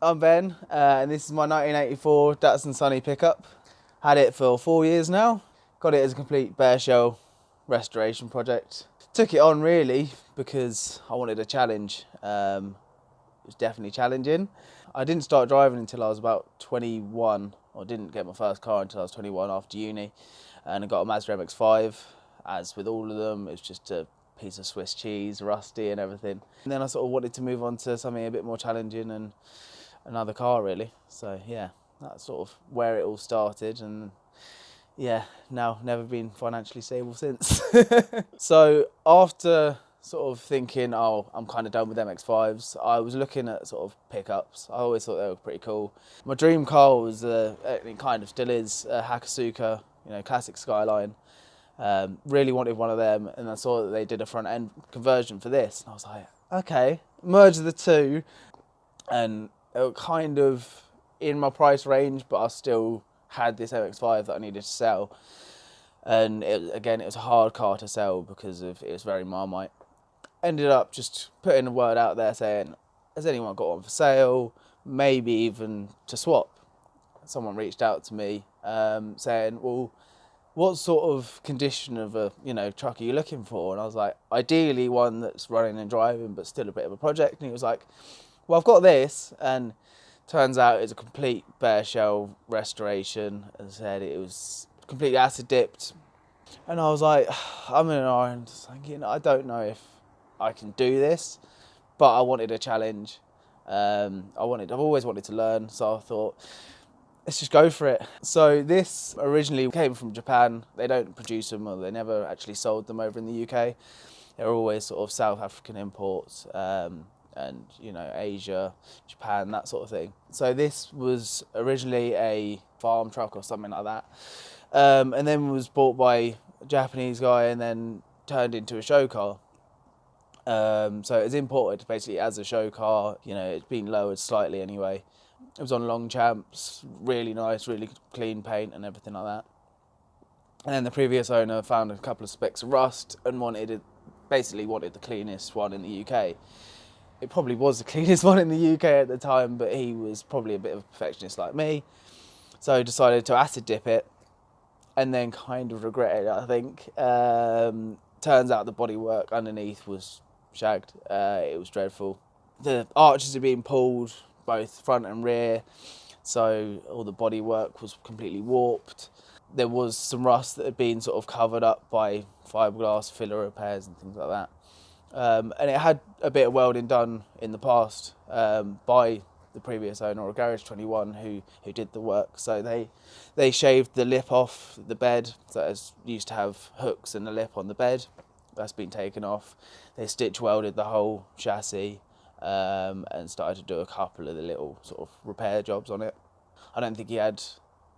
I'm Ben, and this is my 1984 Datsun Sunny pickup. Had it for 4 years now. Got it as a complete bare shell restoration project. Took it on really because I wanted a challenge. It was definitely challenging. I didn't start driving until I was about 21, or didn't get my first car until I was 21 after uni, and I got a Mazda MX5. As with all of them, it was just a piece of Swiss cheese, rusty and everything. And then I sort of wanted to move on to something a bit more challenging and another car really. So yeah, that's sort of where it all started, and yeah, now never been financially stable since. So after sort of thinking, oh, I'm kind of done with MX5s, I was looking at sort of pickups. I always thought they were pretty cool. My dream car was, it kind of still is, a Hakasuka, classic Skyline. Really wanted one of them, and I saw that they did a front end conversion for this, and I was like, okay, merge the two, and it was kind of in my price range, but I still had this MX5 that I needed to sell. And it was a hard car to sell because it was very Marmite. Ended up just putting a word out there saying, has anyone got one for sale? Maybe even to swap. Someone reached out to me saying, well, what sort of condition of a truck are you looking for? And I was like, ideally one that's running and driving, but still a bit of a project. And he was like, well, I've got this, and turns out it's a complete bare shell restoration. As I said, it was completely acid dipped, and I was like, I'm in an iron, thinking, I don't know if I can do this, but I wanted a challenge. I've always wanted to learn, so I thought, let's just go for it. So this originally came from Japan. They don't produce them, or they never actually sold them over in the UK. They're always sort of South African imports. And Asia, Japan, that sort of thing. So this was originally a farm truck or something like that, and then was bought by a Japanese guy and then turned into a show car. So it's imported basically as a show car. It's been lowered slightly anyway. It was on long champs, really nice, really clean paint and everything like that. And then the previous owner found a couple of specks of rust and wanted the cleanest one in the UK. It probably was the cleanest one in the UK at the time, but he was probably a bit of a perfectionist like me. So decided to acid dip it, and then kind of regretted it, I think. Turns out the bodywork underneath was shagged. It was dreadful. The arches had been pulled, both front and rear, so all the bodywork was completely warped. There was some rust that had been sort of covered up by fiberglass filler repairs and things like that. And it had a bit of welding done in the past by the previous owner, or Garage 21, who did the work. So they shaved the lip off the bed. So it used to have hooks and a lip on the bed. That's been taken off. They stitch welded the whole chassis and started to do a couple of the little sort of repair jobs on it. I don't think he had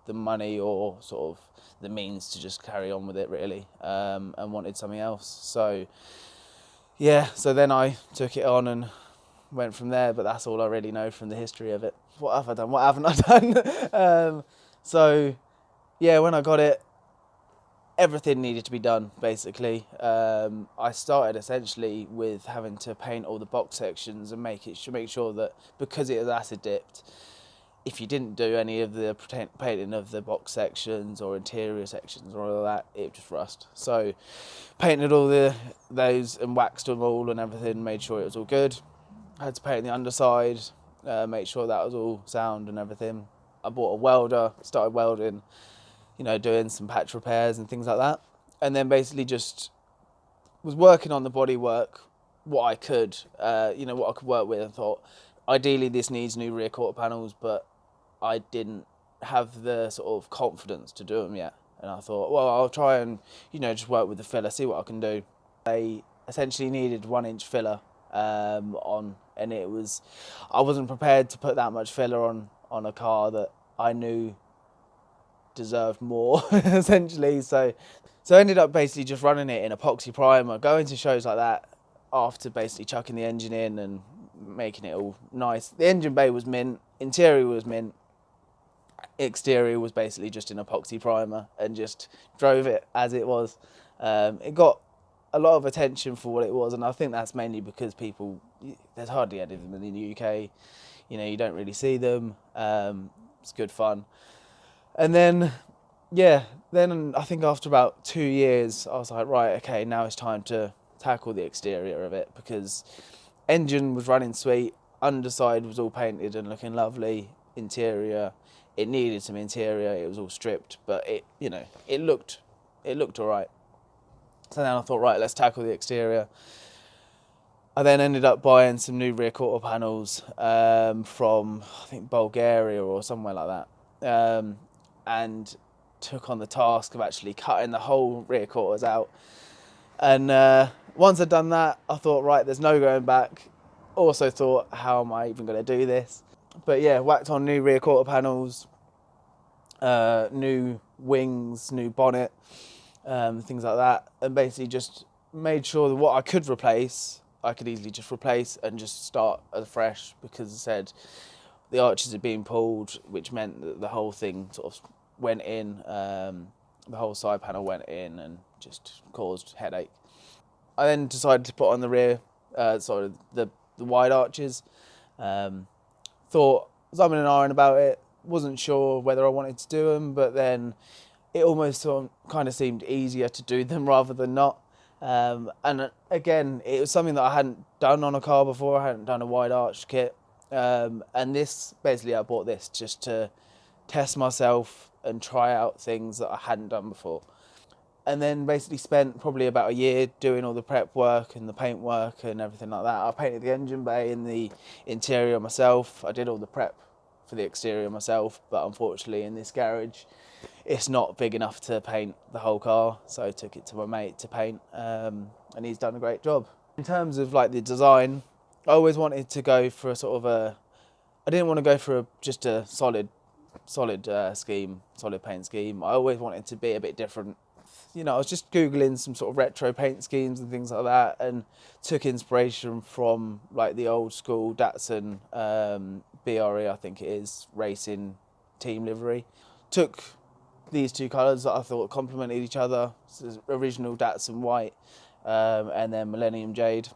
the money or sort of the means to just carry on with it really, and wanted something else. So yeah, so then I took it on and went from there, but that's all I really know from the history of it. What have I done? What haven't I done? So yeah, when I got it, everything needed to be done, basically. I started essentially with having to paint all the box sections and make sure that, because it was acid dipped, if you didn't do any of the painting of the box sections or interior sections or all of that, it would just rust. So painted all those and waxed them all and everything, made sure it was all good. I had to paint the underside, make sure that was all sound and everything. I bought a welder, started welding, doing some patch repairs and things like that. And then basically just was working on the bodywork, what I could work with, and thought, ideally this needs new rear quarter panels, but I didn't have the sort of confidence to do them yet. And I thought, well, I'll try and, just work with the filler, see what I can do. They essentially needed 1-inch filler on, and I wasn't prepared to put that much filler on a car that I knew deserved more, essentially. So I ended up basically just running it in epoxy primer, going to shows like that after basically chucking the engine in and making it all nice. The engine bay was mint, interior was mint, exterior was basically just an epoxy primer, and just drove it as it was. It got a lot of attention for what it was, and I think that's mainly because there's hardly any of them in the UK. you know, you don't really see them. It's good fun. And then, yeah, then I think after about 2 years, I was like, right, okay, now it's time to tackle the exterior of it, because engine was running sweet, underside was all painted and looking lovely, interior, it needed some interior, it was all stripped, but it, you know, it looked all right. So then I thought, right, let's tackle the exterior. I then ended up buying some new rear quarter panels from, I think, Bulgaria or somewhere like that, and took on the task of actually cutting the whole rear quarters out. And once I'd done that, I thought, right, there's no going back. Also thought, how am I even going to do this? But yeah, whacked on new rear quarter panels, new wings, new bonnet, things like that, and basically just made sure that what I could replace, I could easily just replace and just start afresh, because I said the arches had been pulled, which meant that the whole thing sort of went in, the whole side panel went in and just caused headache. I then decided to put on the rear, the wide arches. Thought, was umming and ahhing about it, wasn't sure whether I wanted to do them, but then it almost sort of kind of seemed easier to do them rather than not. And again, it was something that I hadn't done on a car before. I hadn't done a wide arch kit. And this, basically I bought this just to test myself and try out things that I hadn't done before. And then basically spent probably about a year doing all the prep work and the paint work and everything like that. I painted the engine bay and the interior myself. I did all the prep for the exterior myself, but unfortunately in this garage, it's not big enough to paint the whole car. So I took it to my mate to paint, and he's done a great job. In terms of like the design, I always wanted to go for a sort of I didn't want to go for just a solid scheme, solid paint scheme. I always wanted to be a bit different. You know, I was just Googling some sort of retro paint schemes and things like that, and took inspiration from like the old school Datsun BRE, I think it is, racing team livery. Took these two colours that I thought complemented each other. So original Datsun white, and then Millennium Jade.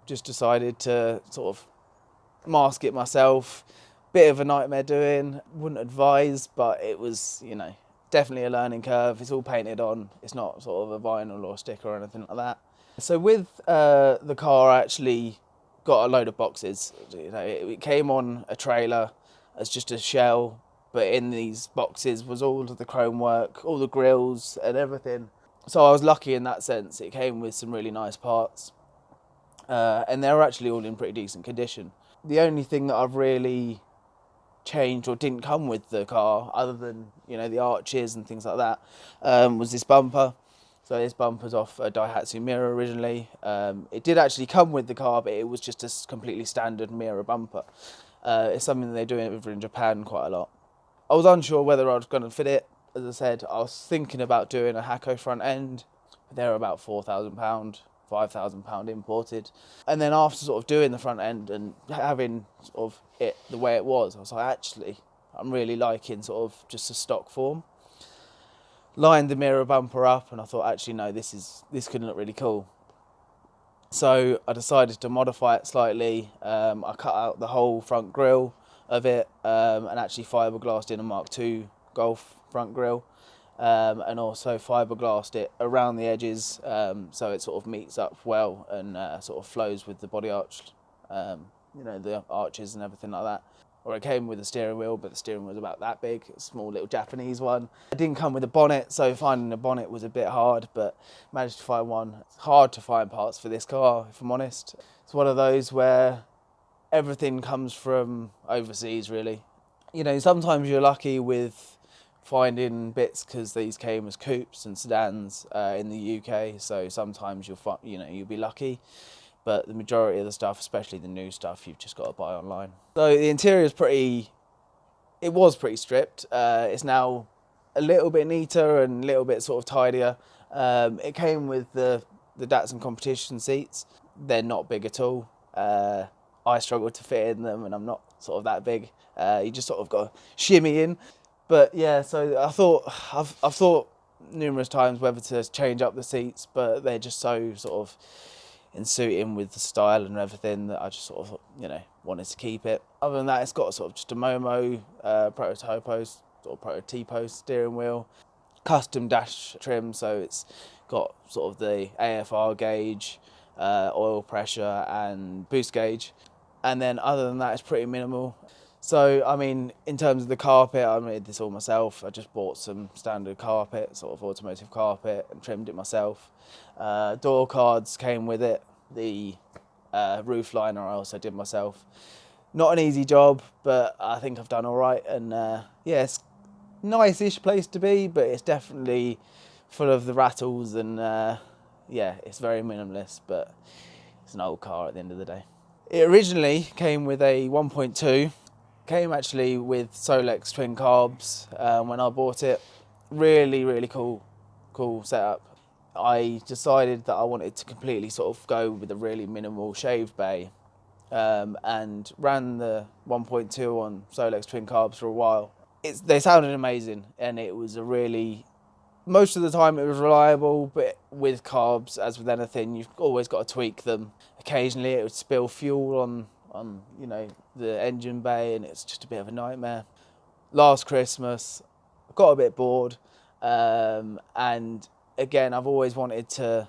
Just decided to sort of mask it myself. Bit of a nightmare doing, wouldn't advise, but it was, you know, definitely a learning curve. It's all painted on. It's not sort of a vinyl or sticker or anything like that. So with the car, I actually got a load of boxes. You know, it came on a trailer as just a shell, but in these boxes was all of the chrome work, all the grills and everything. So I was lucky in that sense. It came with some really nice parts, and they were actually all in pretty decent condition. The only thing that I've really changed or didn't come with the car, other than, you know, the arches and things like that, was this bumper. So this bumper's off a Daihatsu Mirror originally. It did actually come with the car, but it was just a completely standard Mirror bumper. It's something that they do over in Japan quite a lot. I was unsure whether I was going to fit it. As I said, I was thinking about doing a Hakko front end, but they're about £4,000, £5,000 imported. And then after sort of doing the front end and having sort of it the way it was, I was like, actually, I'm really liking sort of just a stock form. Lined the Mirror bumper up, and I thought, actually, no, this could look really cool. So I decided to modify it slightly. I cut out the whole front grille of it, and actually fiberglassed in a Mark II Golf front grille. And also fiberglassed it around the edges, so it sort of meets up well and sort of flows with the body arch, you know, the arches and everything like that. Or it came with a steering wheel, but the steering wheel was about that big, a small little Japanese one. It didn't come with a bonnet, so finding a bonnet was a bit hard, but managed to find one. It's hard to find parts for this car, if I'm honest. It's one of those where everything comes from overseas, really. You know, sometimes you're lucky with finding bits because these came as coupes and sedans in the UK, so sometimes you'll be lucky, but the majority of the stuff, especially the new stuff, you've just got to buy online. So the interior is it was pretty stripped. It's now a little bit neater and a little bit sort of tidier. It came with the Datsun competition seats. They're not big at all. I struggled to fit in them, and I'm not sort of that big. You just sort of got to shimmy in. But yeah, so I've thought numerous times whether to change up the seats, but they're just so sort of, in suiting with the style and everything, that I just sort of, you know, wanted to keep it. Other than that, it's got sort of just a Momo prototypo steering wheel, custom dash trim, so it's got sort of the AFR gauge, oil pressure and boost gauge, and then other than that, it's pretty minimal. So, I mean, in terms of the carpet, I made this all myself. I just bought some standard carpet, sort of automotive carpet, and trimmed it myself. Door cards came with it. The roof liner I also did myself. Not an easy job, but I think I've done all right. And yeah, it's a nice-ish place to be, but it's definitely full of the rattles, and yeah, it's very minimalist, but it's an old car at the end of the day. It originally came with a 1.2. Came actually with Solex twin carbs when I bought it. Really cool setup. I decided that I wanted to completely sort of go with a really minimal shaved bay, and ran the 1.2 on Solex twin carbs for a while. They sounded amazing, and it was a really, most of the time it was reliable, but with carbs, as with anything, you've always got to tweak them. Occasionally it would spill fuel on you know, the engine bay, and it's just a bit of a nightmare. Last Christmas, I got a bit bored, and again, I've always wanted to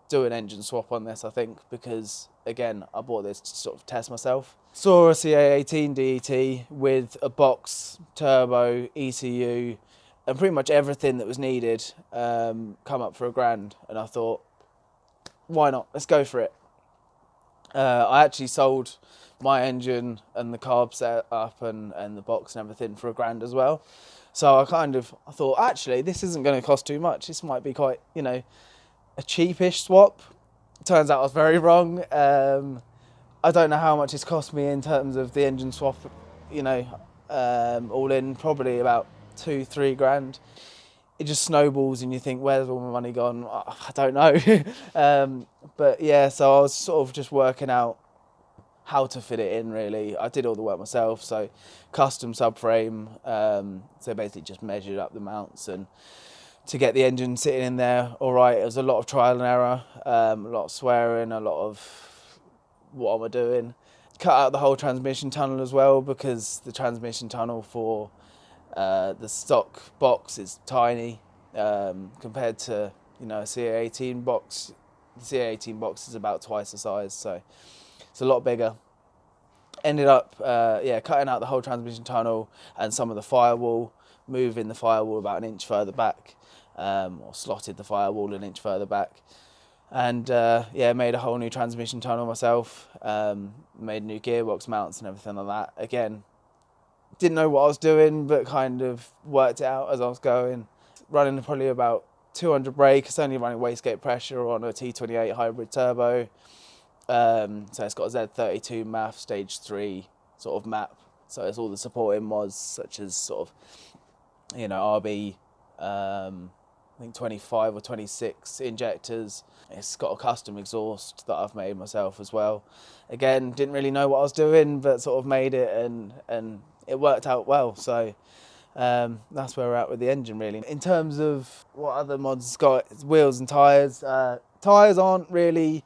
do an engine swap on this, I think, because again, I bought this to sort of test myself. Saw a CA18DET with a box, turbo, ECU, and pretty much everything that was needed come up for $1,000, and I thought, why not? Let's go for it. I actually sold my engine and the carb setup and the box and everything for $1,000 as well. So I thought, actually, this isn't going to cost too much. This might be quite, you know, a cheapish swap. Turns out I was very wrong. I don't know how much it's cost me in terms of the engine swap, you know, all in probably about $2-3 grand. It just snowballs and you think, where's all my money gone? I don't know. But yeah, so I was sort of just working out how to fit it in, really. I did all the work myself, so custom subframe. So basically just measured up the mounts and to get the engine sitting in there all right. It was a lot of trial and error, a lot of swearing, a lot of what am I doing. Cut out the whole transmission tunnel as well, because the transmission tunnel for the stock box is tiny compared to, you know, a CA18 box. The CA18 box is about twice the size, so it's a lot bigger. Ended up yeah, cutting out the whole transmission tunnel and some of the firewall, moving the firewall about 1 inch further back, or slotted the firewall 1 inch further back, and yeah, made a whole new transmission tunnel myself, made new gearbox mounts and everything like that. Again, didn't know what I was doing, but kind of worked it out as I was going. Running probably about 200 brake. It's only running wastegate pressure on a T28 hybrid turbo. So it's got a Z32 MAF stage 3 sort of map. So it's all the supporting mods, such as sort of, you know, RB, I think 25 or 26 injectors. It's got a custom exhaust that I've made myself as well. Again, didn't really know what I was doing, but sort of made it, and it worked out well. So that's where we're at with the engine, really. In terms of what other mods it's got, it's wheels and tyres. Tyres aren't really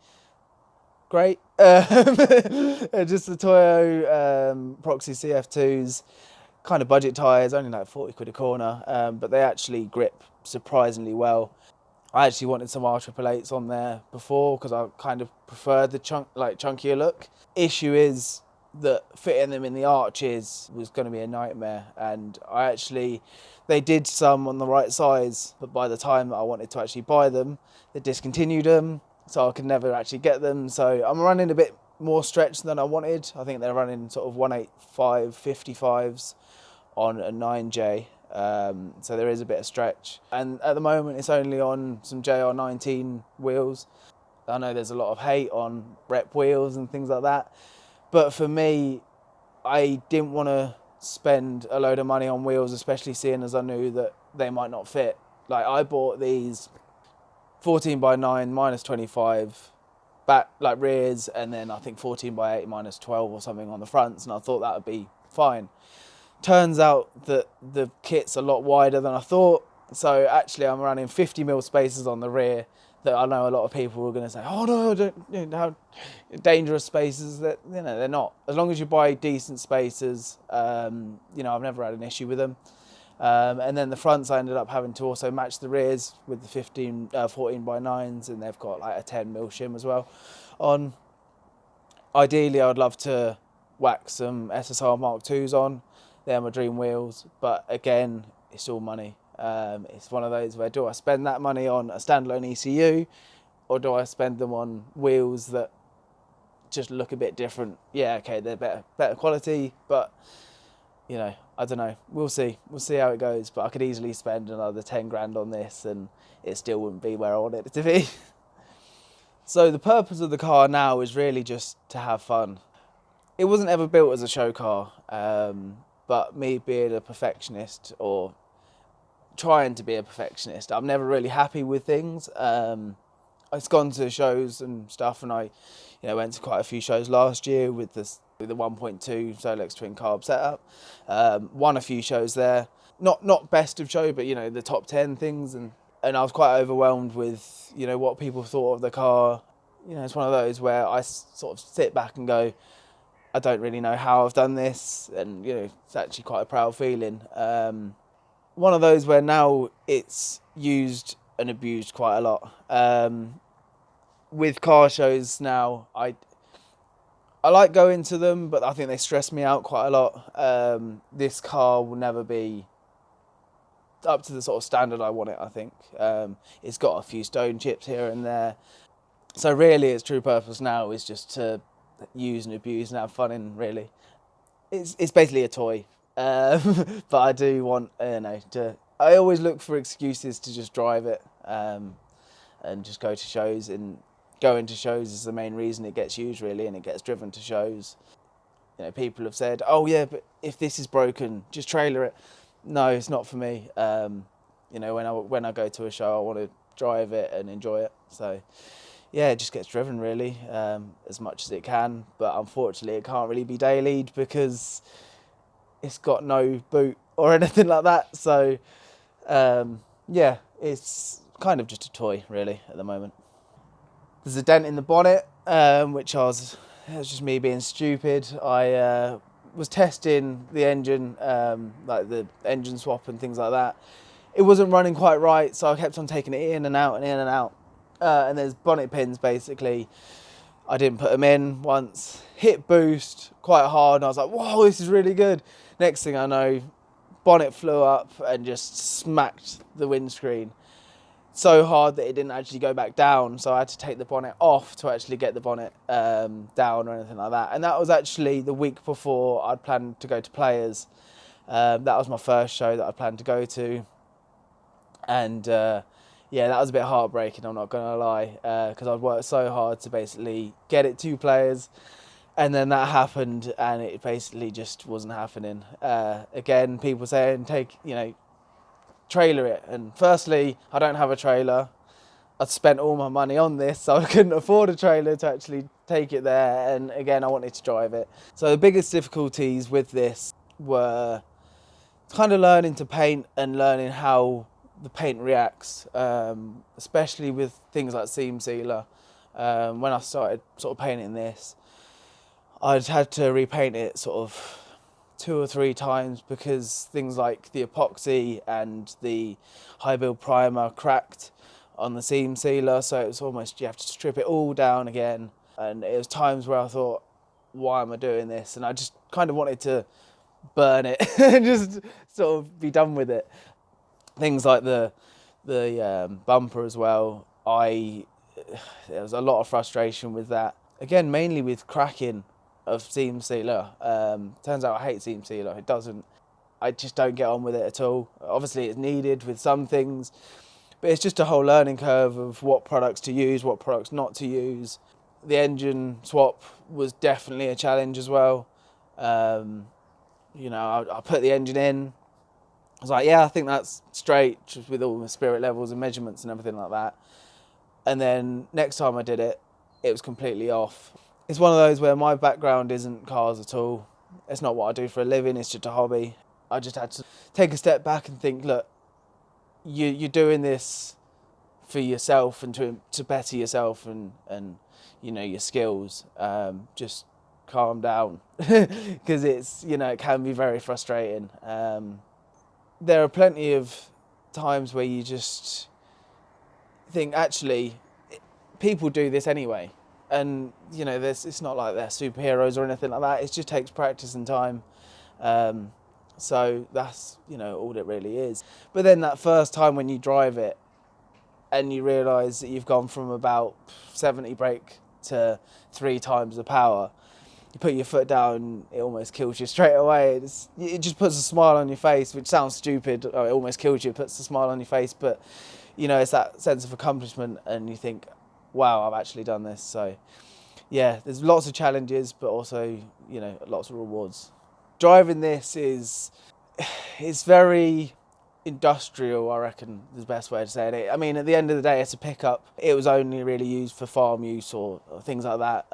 great. Just the Toyo Proxy CF2s, kind of budget tyres, only like 40 quid a corner, but they actually grip surprisingly well. I actually wanted some R888s on there before, because I kind of preferred the chunkier look. Issue is that fitting them in the arches was going to be a nightmare, and they did some on the right size, but by the time that I wanted to actually buy them, they discontinued them, so I could never actually get them. So I'm running a bit more stretched than I wanted. I think they're running sort of 185 55s on a 9J, so there is a bit of stretch, and at the moment it's only on some JR19 wheels. I know there's a lot of hate on rep wheels and things like that, but for me, I didn't want to spend a load of money on wheels, especially seeing as I knew that they might not fit. Like, I bought these 14x9 minus 25 back, like rears, and then I think 14x8 minus 12 or something on the fronts, and I thought that would be fine. Turns out that the kit's a lot wider than I thought, so actually I'm running 50mm spacers on the rear, that I know a lot of people are going to say, oh no, don't, you know, how dangerous spaces. That, you know, they're not. As long as you buy decent spaces, you know, I've never had an issue with them. And then the fronts, I ended up having to also match the rears with the 14 by 9s, and they've got like a 10mm shim as well on. Ideally, I'd love to whack some SSR Mark IIs on. They're my dream wheels, but again, it's all money. It's one of those where, do I spend that money on a standalone ECU, or do I spend them on wheels that just look a bit different? Yeah, okay, they're better quality, but you know, I don't know. We'll see how it goes. But I could easily spend another 10 grand on this, and it still wouldn't be where I want it to be. So the purpose of the car now is really just to have fun. It wasn't ever built as a show car, but me being a perfectionist, or trying to be a perfectionist, I'm never really happy with things. I've gone to shows and stuff, and I, went to quite a few shows last year with the 1.2 Solex twin carb setup. Won a few shows there, not best of show, but the top 10 things, and I was quite overwhelmed with what people thought of the car. It's one of those where I sort of sit back and go, I don't really know how I've done this, and it's actually quite a proud feeling. One of those where now it's used and abused quite a lot. With car shows now, I like going to them, but I think they stress me out quite a lot. This car will never be up to the sort of standard I want it, I think. It's got a few stone chips here and there. So really its true purpose now is just to use and abuse and have fun in, really. It's basically a toy. But I do want, I always look for excuses to just drive it, and just go to shows, and going to shows is the main reason it gets used, really, and it gets driven to shows. People have said, oh yeah, but if this is broken, just trailer it. No, it's not for me. When I go to a show, I want to drive it and enjoy it. So yeah, it just gets driven, really, as much as it can. But unfortunately, it can't really be dailied because it's got no boot or anything like that. So yeah, it's kind of just a toy, really, at the moment. There's a dent in the bonnet, which it was just me being stupid. I was testing the engine, like the engine swap and things like that. It wasn't running quite right, so I kept on taking it in and out and in and out. And there's bonnet pins, basically. I didn't put them in once. Hit boost quite hard, and I was like, whoa, this is really good. Next thing I know, bonnet flew up and just smacked the windscreen so hard that it didn't actually go back down. So I had to take the bonnet off to actually get the bonnet down or anything like that. And that was actually the week before I'd planned to go to Players. That was my first show that I planned to go to. And yeah, that was a bit heartbreaking, I'm not going to lie, because I'd worked so hard to basically get it to Players. And then that happened, and it basically just wasn't happening. Again, people saying, trailer it. And firstly, I don't have a trailer. I'd spent all my money on this, so I couldn't afford a trailer to actually take it there. And again, I wanted to drive it. So the biggest difficulties with this were kind of learning to paint and learning how the paint reacts, especially with things like seam sealer. When I started sort of painting this, I'd had to repaint it sort of 2 or 3 times because things like the epoxy and the high build primer cracked on the seam sealer, so it was almost, you have to strip it all down again. And it was times where I thought, why am I doing this? And I just kind of wanted to burn it and just sort of be done with it. Things like the bumper as well, there was a lot of frustration with that. Again, mainly with cracking of seam sealer. Turns out I hate seam sealer. I just don't get on with it at all. Obviously it's needed with some things, but it's just a whole learning curve of what products to use, what products not to use. The engine swap was definitely a challenge as well. I put the engine in. I was like, yeah, I think that's straight, just with all the spirit levels and measurements and everything like that. And then next time I did it, it was completely off. It's one of those where my background isn't cars at all. It's not what I do for a living, it's just a hobby. I just had to take a step back and think, look, you're doing this for yourself and to better yourself and you know, your skills, just calm down, because it's, you know, it can be very frustrating. There are plenty of times where you just think, actually, people do this anyway, and you know, it's not like they're superheroes or anything like that. It just takes practice and time. So that's, you know, all it really is. But then that first time when you drive it and you realise that you've gone from about 70 brake to 3 times the power, you put your foot down, it almost kills you straight away. It just puts a smile on your face, which sounds stupid. Oh, it almost kills you, it puts a smile on your face. But, you know, it's that sense of accomplishment, and you think, wow, I've actually done this. So, yeah, there's lots of challenges, but also, you know, lots of rewards. Driving this it's very industrial, I reckon, is the best way to say it. I mean, at the end of the day, it's a pickup. It was only really used for farm use or things like that.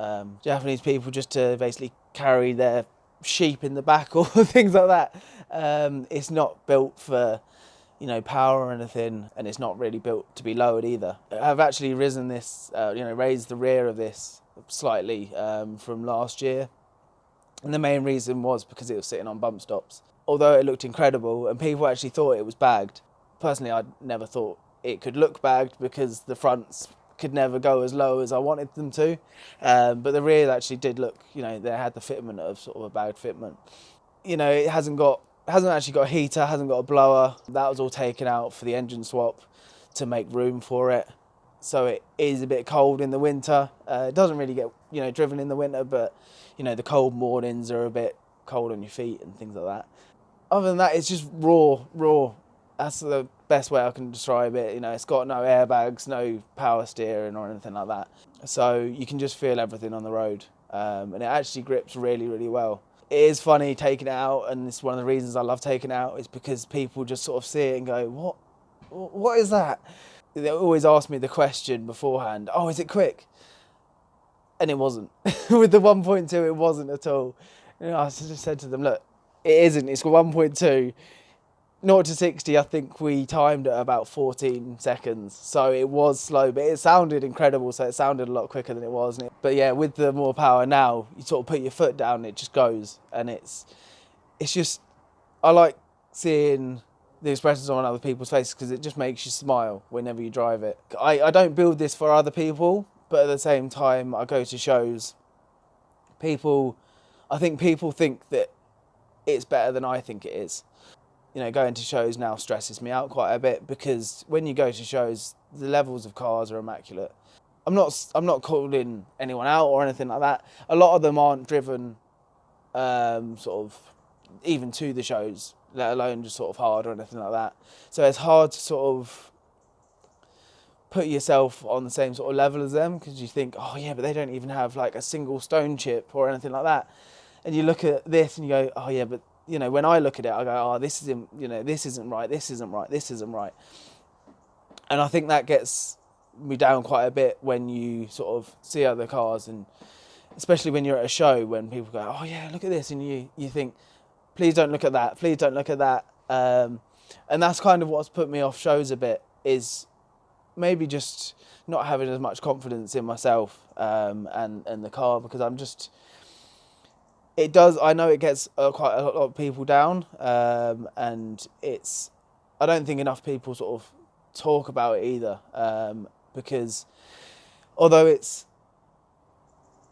Japanese people just to basically carry their sheep in the back or things like that. It's not built for, you know, power or anything, and it's not really built to be lowered either. I've actually raised the rear of this slightly from last year. And the main reason was because it was sitting on bump stops. Although it looked incredible and people actually thought it was bagged, personally I never thought it could look bagged because the fronts could never go as low as I wanted them to. But the rear actually did look, you know, they had the fitment of sort of a bagged fitment. You know, it hasn't actually got a heater, hasn't got a blower. That was all taken out for the engine swap to make room for it. So it is a bit cold in the winter. It doesn't really get, you know, driven in the winter, but, you know, the cold mornings are a bit cold on your feet and things like that. Other than that, it's just raw. That's the best way I can describe it. You know, it's got no airbags, no power steering or anything like that. So you can just feel everything on the road. And it actually grips really, really well. It is funny taking it out, and it's one of the reasons I love taking it out, is because people just sort of see it and go, what is that? They always ask me the question beforehand, oh, is it quick? And it wasn't. With the 1.2, it wasn't at all. You know, I just said to them, look, it isn't. It's 1.2. 0 to 60, I think we timed at about 14 seconds. So it was slow, but it sounded incredible. So it sounded a lot quicker than it was. But yeah, with the more power now, you sort of put your foot down and it just goes. And it's just, I like seeing the expressions on other people's faces because it just makes you smile whenever you drive it. I don't build this for other people, but at the same time, I go to shows. I think people think that it's better than I think it is. You know, going to shows now stresses me out quite a bit because when you go to shows, the levels of cars are immaculate. I'm not calling anyone out or anything like that. A lot of them aren't driven sort of even to the shows, let alone just sort of hard or anything like that. So it's hard to sort of put yourself on the same sort of level as them because you think, oh yeah, but they don't even have like a single stone chip or anything like that. And you look at this and you go, oh yeah, but you know, when I look at it, I go, oh, this isn't right, this isn't right. And I think that gets me down quite a bit when you sort of see other cars, and especially when you're at a show when people go, oh yeah, look at this, and you think, please don't look at that, please don't look at that. And that's kind of what's put me off shows a bit, is maybe just not having as much confidence in myself and the car, because I know it gets quite a lot of people down, and I don't think enough people sort of talk about it either, because although it's,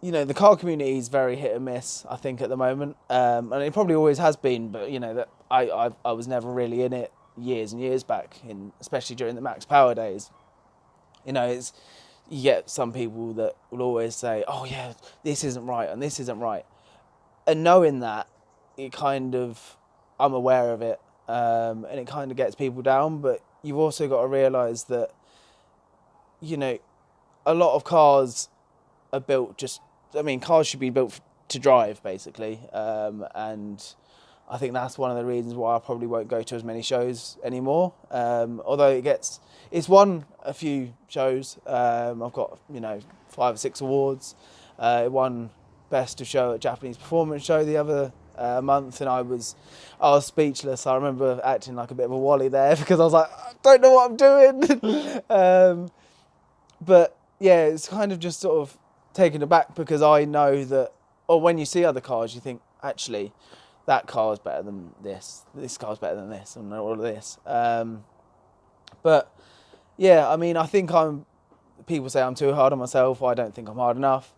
you know, the car community is very hit and miss, I think, at the moment, and it probably always has been, but you know, that I was never really in it years and years back, especially during the max power days. You know, you get some people that will always say, oh yeah, this isn't right and this isn't right. And knowing that, I'm aware of it, and it kind of gets people down. But you've also got to realise that, you know, a lot of cars are built cars should be built to drive, basically. And I think that's one of the reasons why I probably won't go to as many shows anymore. Although it's won a few shows. I've got, 5 or 6 awards. It won Best of Show at Japanese Performance Show the other a month, and I was speechless. I remember acting like a bit of a wally there because I was like, I don't know what I'm doing. But yeah, it's kind of just sort of taken aback because I know that, or when you see other cars, you think, actually, that car's better than this car's better than this, and all of this. But yeah, I mean, I think people say I'm too hard on myself. I don't think I'm hard enough.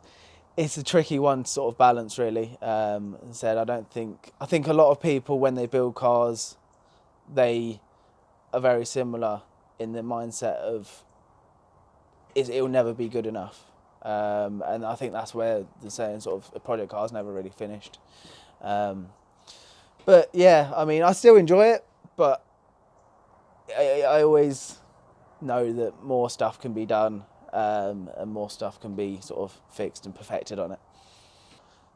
It's a tricky one to sort of balance, really. As I said, I think a lot of people, when they build cars, they are very similar in the mindset of, it'll never be good enough. And I think that's where the saying sort of a project car's never really finished. But yeah, I mean, I still enjoy it, but I always know that more stuff can be done, and more stuff can be sort of fixed and perfected on it.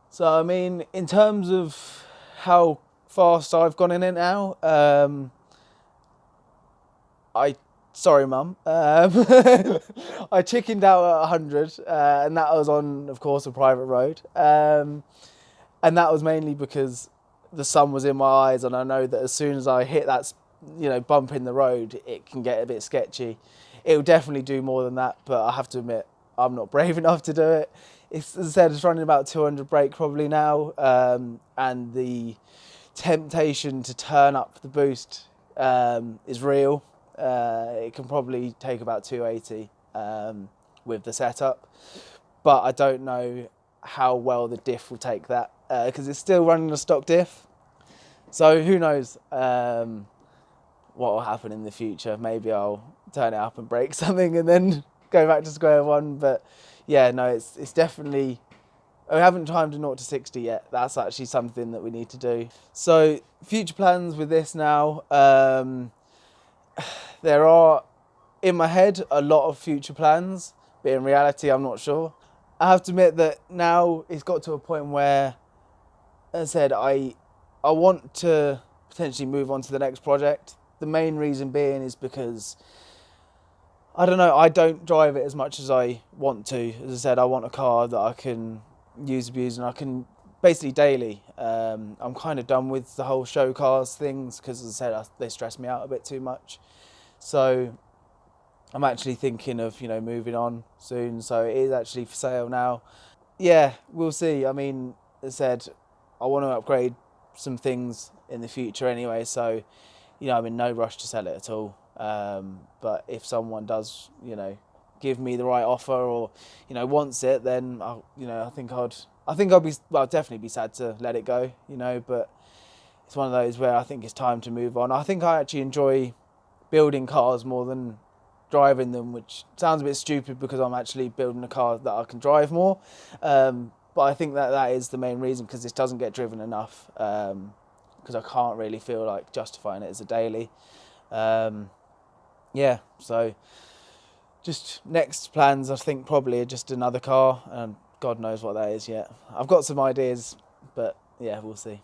So, I mean, in terms of how fast I've gone in it now, sorry, Mum. I chickened out at 100, and that was on, of course, a private road. And that was mainly because the sun was in my eyes, and I know that as soon as I hit that, bump in the road, it can get a bit sketchy. It'll definitely do more than that, but I have to admit, I'm not brave enough to do it. As I said, it's running about 200 brake probably now, and the temptation to turn up the boost is real. It can probably take about 280 with the setup, but I don't know how well the diff will take that because it's still running a stock diff. So who knows what will happen in the future. Maybe I'll turn it up and break something and then go back to square one. But yeah, no, it's definitely, we haven't timed a 0 to 60 yet. That's actually something that we need to do. So future plans with this now. There are, in my head, a lot of future plans, but in reality, I'm not sure. I have to admit that now it's got to a point where, as I said, I want to potentially move on to the next project. The main reason being is because, I don't know, I don't drive it as much as I want to. As I said, I want a car that I can use, abuse, and I can basically daily. I'm kind of done with the whole show cars things because, as I said, they stress me out a bit too much. So I'm actually thinking of, moving on soon. So it is actually for sale now. Yeah, we'll see. I mean, as I said, I want to upgrade some things in the future anyway. So, I'm in no rush to sell it at all. But if someone does, give me the right offer or, wants it, then I'll definitely be sad to let it go, but it's one of those where I think it's time to move on. I think I actually enjoy building cars more than driving them, which sounds a bit stupid because I'm actually building a car that I can drive more. But I think that is the main reason, because this doesn't get driven enough, because I can't really feel like justifying it as a daily. Yeah, so just next plans, I think probably just another car, and God knows what that is yet. I've got some ideas, but yeah, we'll see.